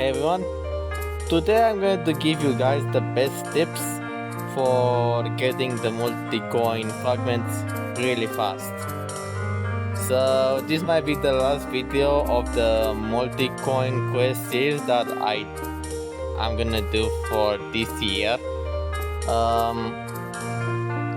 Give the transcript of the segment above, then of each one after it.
Hey everyone, today I'm going to give you guys the best tips for getting the multi-coin fragments really fast. So this might be the last video of the multi-coin quest series that I'm gonna do for this year.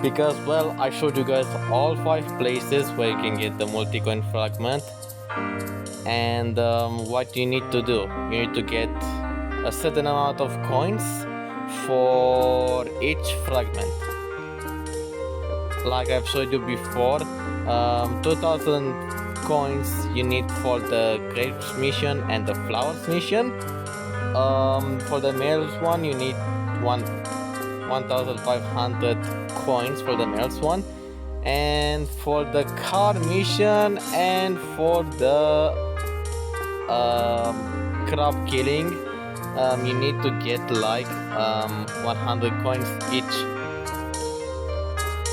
Because well, I showed you guys all 5 places where you can get the multi-coin fragment. And what you need to do, you need to get a certain amount of coins for each fragment. Like I've showed you before, 2000 coins you need for the grapes mission and the flowers mission. For the males one you need 1500 coins for the males one, and for the car mission and for the crab killing you need to get like 100 coins each.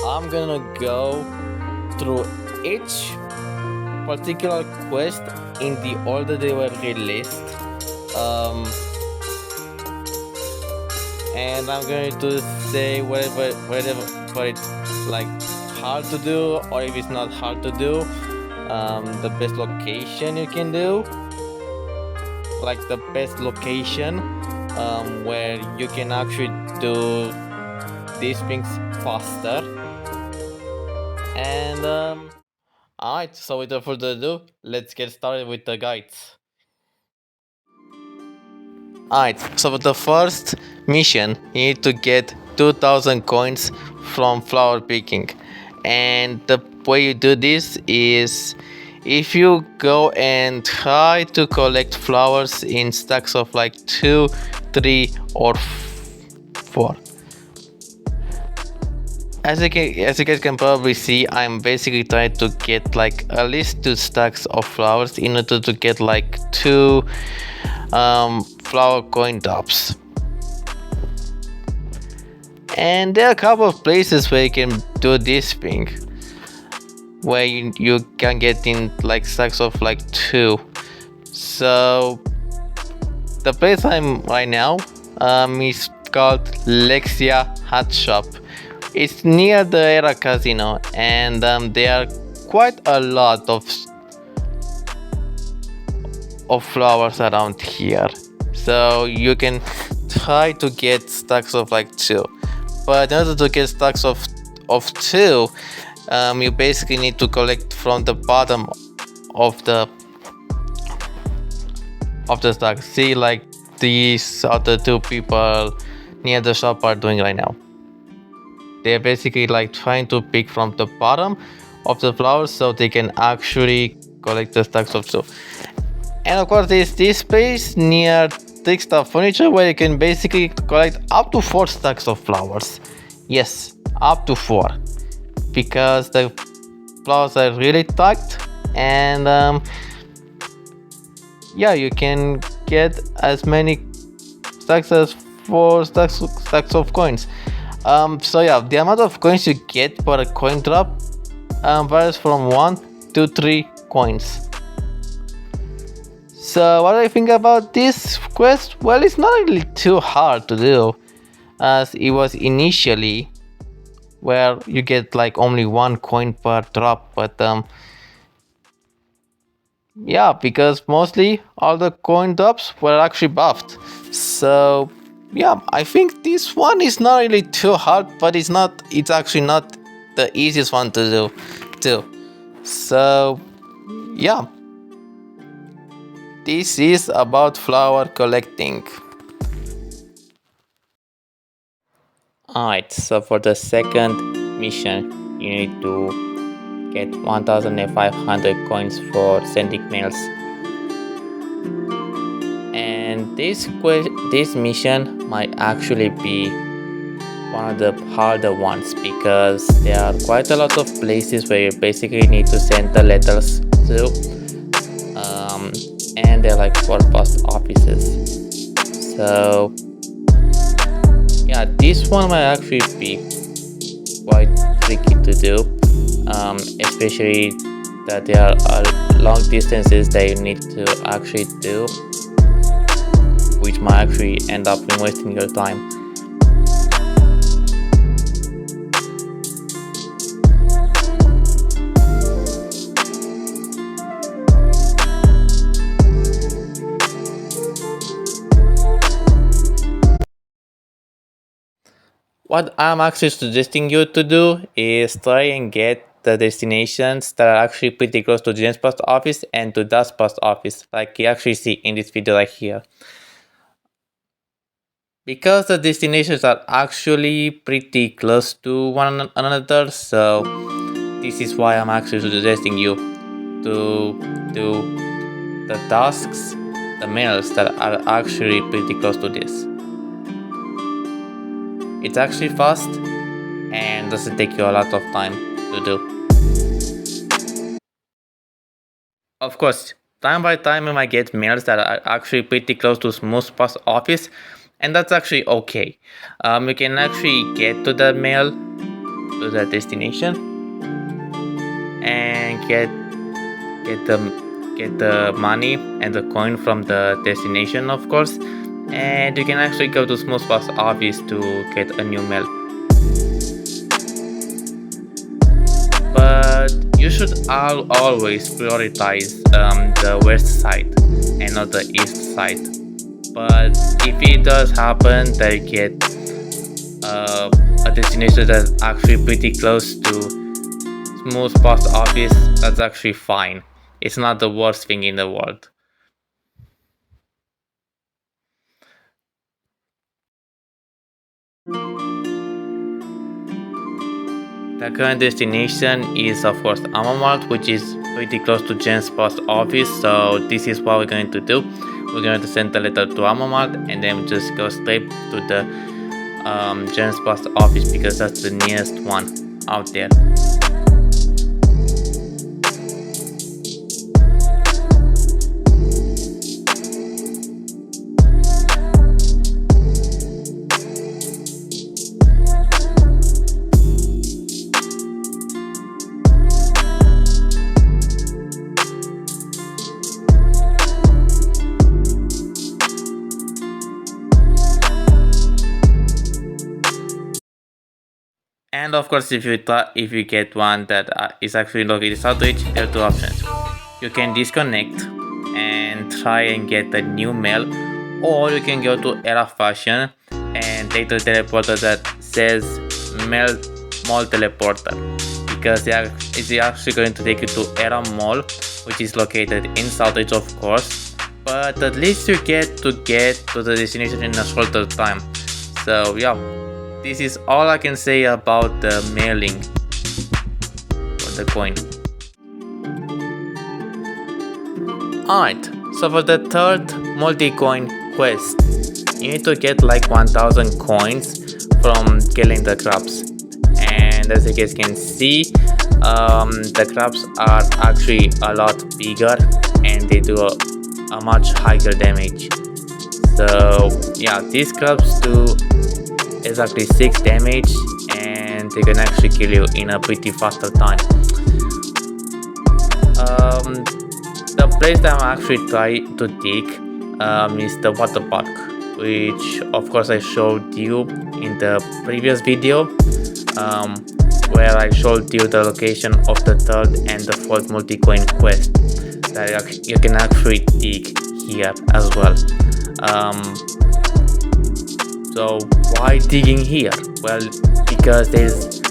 I'm gonna go through each particular quest in the order they were released, and I'm going to say whatever it's like hard to do, or if it's not hard to do, the best location you can do, like the best location where you can actually do these things faster. And alright, so without further ado, let's get started with the guides. Alright, so for the first mission you need to get 2000 coins from flower picking, and the way you do this is if you go and try to collect flowers in stacks of like 2, 3 or 4. As you guys can probably see, I'm basically trying to get like at least 2 stacks of flowers in order to get like 2 flower coin drops. And there are a couple of places where you can do this thing, where you can get in like stacks of like 2. So the place I'm right now is called Lexia Hut Shop. It's near the Era Casino, and there are quite a lot of flowers around here, so you can try to get stacks of like 2. But in order to get stacks of 2, you basically need to collect from the bottom of the stack. See, like these other 2 people near the shop are doing right now. They're basically like trying to pick from the bottom of the flowers so they can actually collect the stacks of 2. And of course there's this space near Trickstar Furniture where you can basically collect up to 4 stacks of flowers. Yes, up to 4, because the flowers are really tight, and yeah, you can get as many stacks as 4 stacks of coins. So yeah, the amount of coins you get per coin drop varies from 1 to 3 coins. So what do I think about this quest? Well, it's not really too hard to do, as it was initially, where you get like only 1 coin per drop. But yeah, because mostly all the coin drops were actually buffed. So yeah, I think this one is not really too hard, but it's actually not the easiest one to do too. So yeah, this is about flower collecting. Alright, so for the second mission you need to get 1500 coins for sending mails. And this mission might actually be one of the harder ones, because there are quite a lot of places where you basically need to send the letters to, and they're like 4 post offices. So yeah, this one might actually be quite tricky to do, especially that there are long distances that you need to actually do. might actually end up wasting your time. What I'm actually suggesting you to do is try and get the destinations that are actually pretty close to Jen's post office and to Dust's post office, like you actually see in this video right here. Because the destinations are actually pretty close to one another, so this is why I'm actually suggesting you to do the tasks, the mails that are actually pretty close to this. It's actually fast and doesn't take you a lot of time to do. Of course, time by time you might get mails that are actually pretty close to Smooth post office, and that's actually okay. You can actually get to the mail, to the destination, and get the money and the coin from the destination, of course, and you can actually go to Smooth post office to get a new mail. But you should always prioritize the west side and not the east side. But if it does happen that you get a destination that's actually pretty close to Smooth post office, that's actually fine. It's not the worst thing in the world. The current destination is of course Amamart, which is pretty close to Jen's post office, so this is what we're going to do. We're going to send the letter to Amamart and then just go straight to the Jen's post office because that's the nearest one out there. And of course, if you get one that is actually located outreach, there are two options. You can disconnect and try and get a new mail, or you can go to Era Fashion and take the teleporter that says Mail Mall Teleporter, because it's actually going to take you to Era Mall, which is located in Southridge, of course. But at least you get to the destination in a shorter time. So yeah. This is all I can say about the mailing for the coin. Alright, so for the third multi-coin quest, you need to get like 1000 coins from killing the crabs. And as you guys can see, the crabs are actually a lot bigger and they do a much higher damage. So yeah, these crabs do exactly 6 damage and they can actually kill you in a pretty faster time. The place that I'm actually trying to dig is the water park, which of course I showed you in the previous video, where I showed you the location of the third and the fourth multi-coin quest that you can actually dig here as well. So why digging here? Well, because there's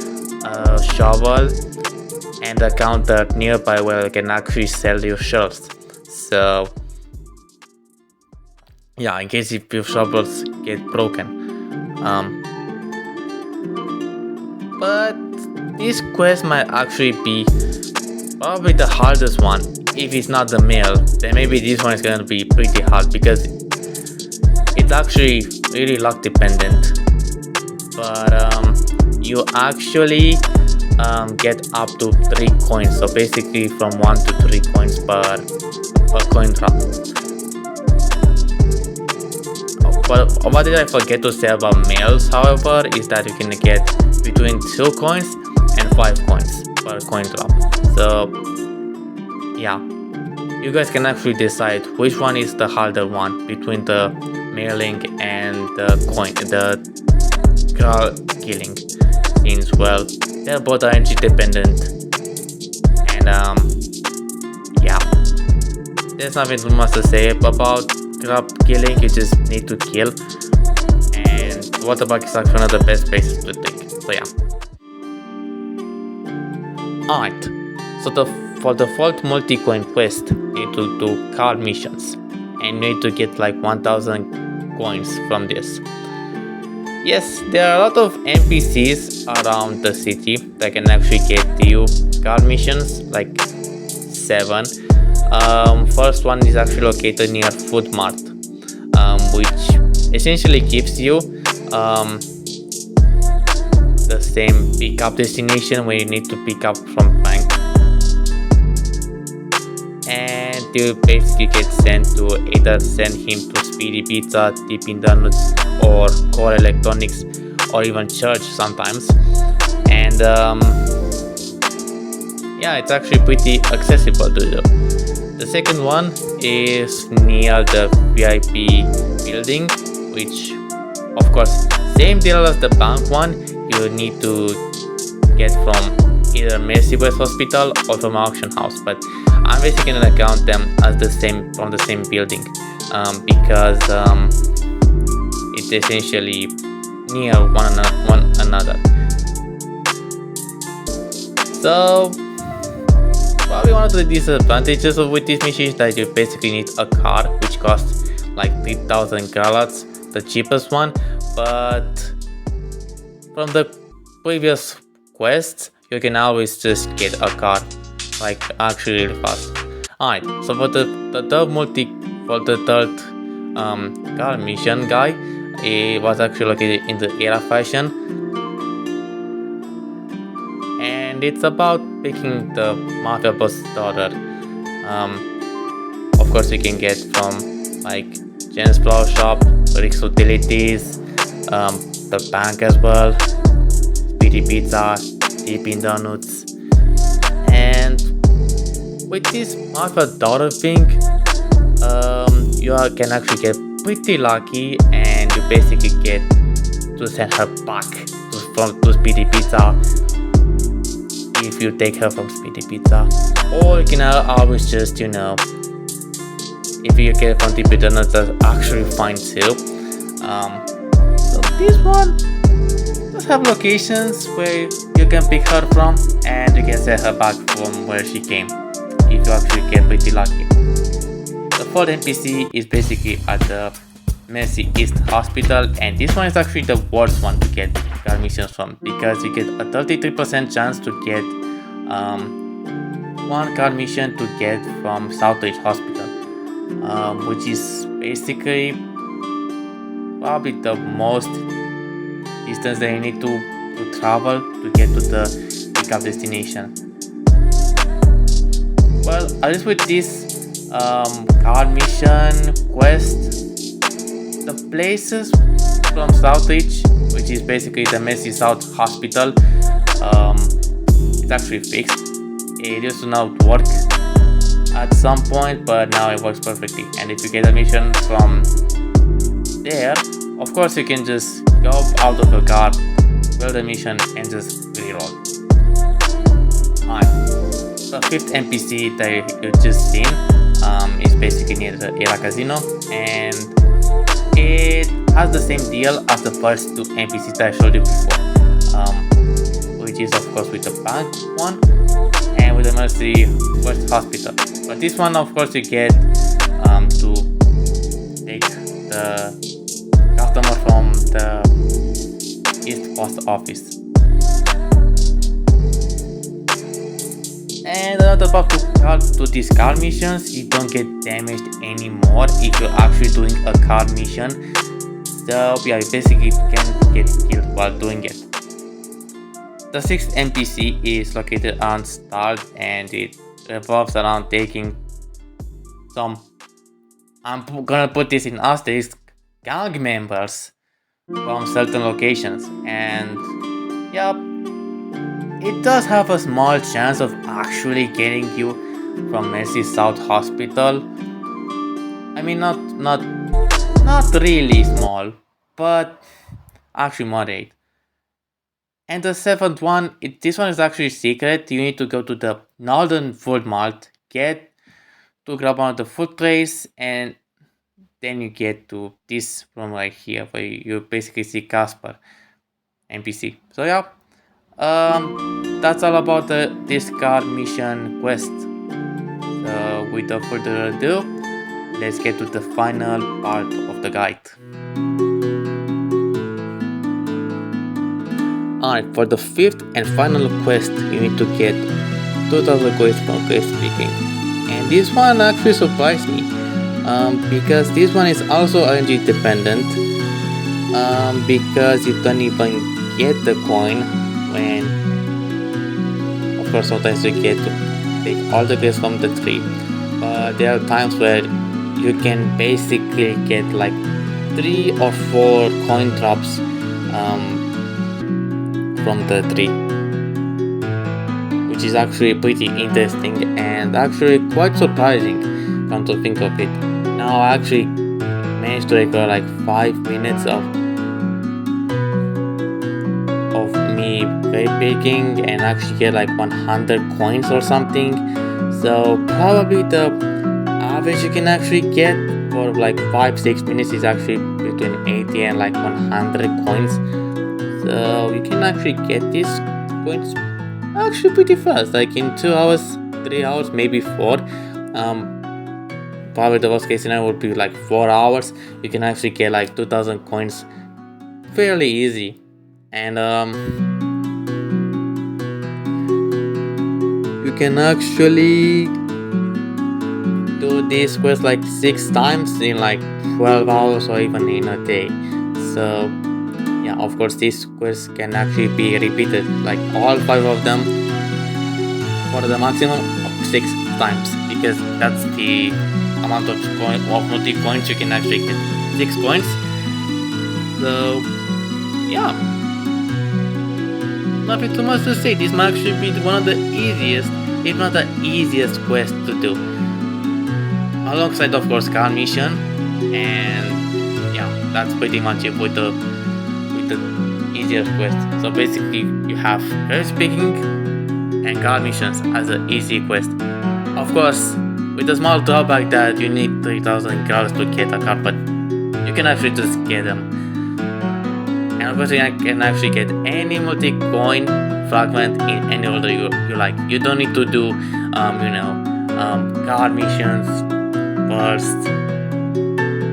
a shovel and a counter nearby where you can actually sell your shells. So yeah, in case if your shovels get broken. But this quest might actually be probably the hardest one. If it's not the mail, then maybe this one is gonna be pretty hard because it's actually really luck dependent, but you actually get up to 3 coins, so basically from 1 to 3 coins per coin drop. But what did I forget to say about mails, however, is that you can get between 2 coins and 5 coins per coin drop. So yeah, you guys can actually decide which one is the harder one between the mailing and the Graal killing scenes. Well, they're both RNG dependent, and yeah, there's nothing much to say about Graal killing. You just need to kill, and water bug is actually one of the best places to think. So yeah. Alright, so for the default multicoin quest, you need to do card missions, and you need to get like 1000 coins from this. Yes, there are a lot of NPCs around the city that can actually get you card missions, like 7. First one is actually located near Food Mart, which essentially gives you the same pickup destination where you need to pick up from bank, and you basically get sent to either send him to Speedy Pizza, Dippin' Donuts, or Core Electronics, or even church sometimes. And yeah, it's actually pretty accessible to do. The second one is near the VIP building, which of course same deal as the bank one. You need to get from either Mercy West Hospital or from auction house, but I'm basically gonna count them as the same, from the same building, because it's essentially near one another. So probably one of the disadvantages with this mission is that you basically need a car, which costs like 3000 galats, the cheapest one. But from the previous quests, you can always just get a car, like actually really fast. Alright, so for the third car mission guy, it was actually located in the Era fashion, and it's about picking the mafia boss daughter. Of course, you can get from like Jen's Flower Shop, Rick's Utilities, the bank as well, Speedy Pizza, Dippin' Donuts, and with this mafia daughter thing, you can actually get pretty lucky, and you basically get to send her back to Speedy Pizza if you take her from Speedy Pizza, or you can always just, you know, if you get from Dippin' Donuts, that's actually fine too. So this one does have locations where you can pick her from, and you can send her back from where she came if you actually get pretty lucky. The fourth NPC is basically at the Mercy East Hospital, and this one is actually the worst one to get card missions from, because you get a 33% chance to get one card mission to get from Southridge Hospital, which is basically probably the most distance that you need to travel to get to the pickup destination. Well, at least with this card mission quest, the places from Southridge, which is basically the Mercy South Hospital, it's actually fixed. It used to not work at some point, but now it works perfectly. And if you get a mission from there, of course you can just go out of the car, build a mission, and just reroll. Alright, the fifth NPC that you just seen is basically near the Era Casino, and it has the same deal as the first two NPCs that I showed you before, which is of course with the bank one and with the Mercy West Hospital. But this one, of course, you get to take the customer from the East Post Office. And another part to these card missions, you don't get damaged anymore if you're actually doing a card mission. So yeah, you basically can get killed while doing it. The sixth NPC is located on Start, and it revolves around taking some, I'm gonna put this in asterisk, gang members from certain locations. And yeah, it does have a small chance of actually getting you from Mercy South Hospital. I mean, not not really small, but actually moderate. And the seventh one, this one is actually secret. You need to go to the Northern Food Mart, get to grab one of the food trays, and then you get to this room right here where you basically see Casper NPC. So yeah, that's all about this card mission quest. So without further ado, let's get to the final part of the guide. Alright, for the fifth and final quest, you need to get 2000 coins from quest picking. And this one actually surprised me, because this one is also RNG dependent, because you don't even get the coin when, of course, sometimes you get to take all the grapes from the tree, but there are times where you can basically get like 3 or 4 coin drops from the tree, which is actually pretty interesting and actually quite surprising, come to think of it. Now I actually managed to record like 5 minutes of me grape picking and actually get like 100 coins or something. So probably the average you can actually get for like 5-6 minutes is actually between 80 and like 100 coins. So you can actually get these coins actually pretty fast, like in 2 hours, 3 hours, maybe 4. Probably the worst case scenario would be like 4 hours. You can actually get like 2000 coins fairly easy. And you can actually do this quest like 6 times in like 12 hours or even in a day. So yeah, of course these quests can actually be repeated, like all 5 of them, for the maximum of 6 times, because that's the amount of multi-coins you can actually get. 6 coins. So yeah, nothing too much to say. This might actually be one of the easiest, if not the easiest quest to do, alongside of course card mission. And yeah, that's pretty much it with the easiest quest. So basically you have grape picking and card missions as an easy quest. Of course, with the small drawback that you need 3000 cards to get a card, but you can actually just get them. And of course you can actually get any multi-coin fragment in any order you like. You don't need to do card missions first.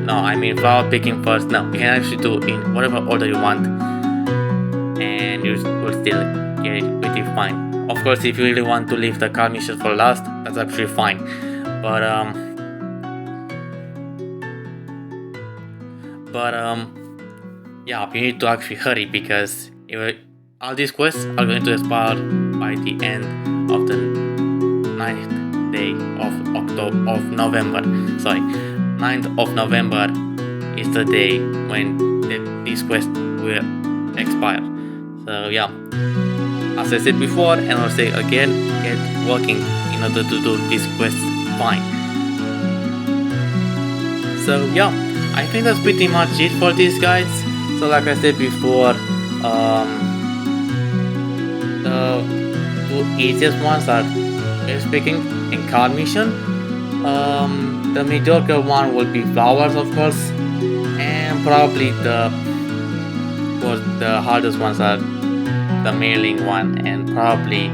No, I mean flower picking first. No, you can actually do in whatever order you want, and you will still get it pretty fine. Of course, if you really want to leave the card missions for last, that's actually fine. But yeah, you need to actually hurry, because all these quests are going to expire by the end of the 9th day of November. Sorry, 9th of November is the day when this quest will expire. So yeah, as I said before, and I'll say again, get working in order to do this quest fine. So yeah, I think that's pretty much it for these guides. So like I said before, the 2 easiest ones are grape picking and card mission. The mediocre one will be flowers, of course, and probably the hardest ones are the mailing one and probably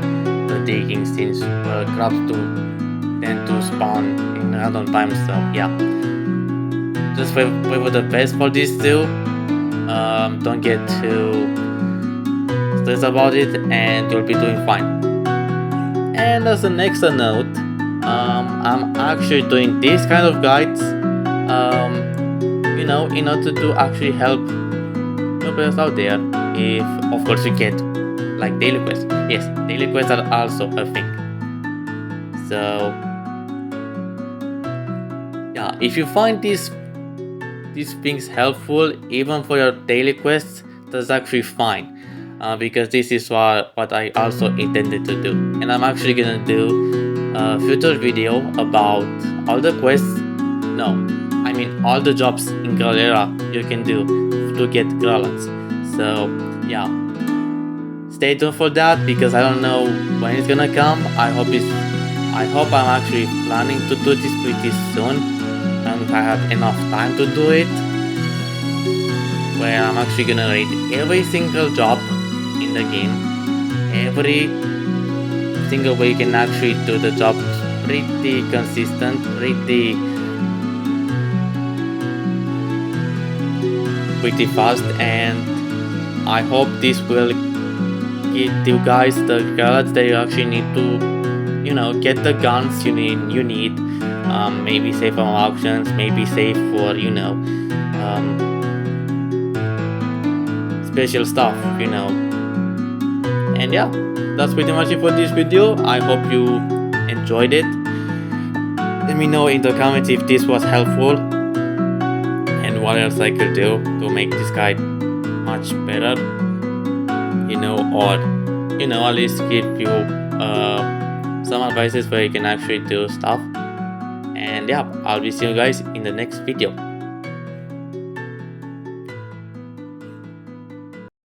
the digging, since crabs tend to spawn in random times. So yeah, just wait for the best for these two. Don't get too stressed about it, and you'll be doing fine. And as an extra note, I'm actually doing these kind of guides, in order to actually help new players out there. If of course you get like daily quests. Yes, daily quests are also a thing. So yeah, if you find these things helpful even for your daily quests, that's actually fine, because this is what I also intended to do. And I'm actually gonna do a future video about all the quests. No, I mean all the jobs in Graal Era you can do to get Graalans. So yeah, stay tuned for that because I don't know when it's gonna come. I hope I'm actually planning to do this pretty soon, and if I have enough time to do it, where I'm actually gonna rate every single job in the game, every single way you can actually do the job pretty consistent, pretty fast, and I hope this will give you guys the guards that you actually need to, get the guns you need. Maybe save from auctions, maybe save for, special stuff, And yeah, that's pretty much it for this video. I hope you enjoyed it. Let me know in the comments if this was helpful and what else I could do to make this guide much better, or at least give you some advices where you can actually do stuff. And yeah, I'll be seeing you guys in the next video.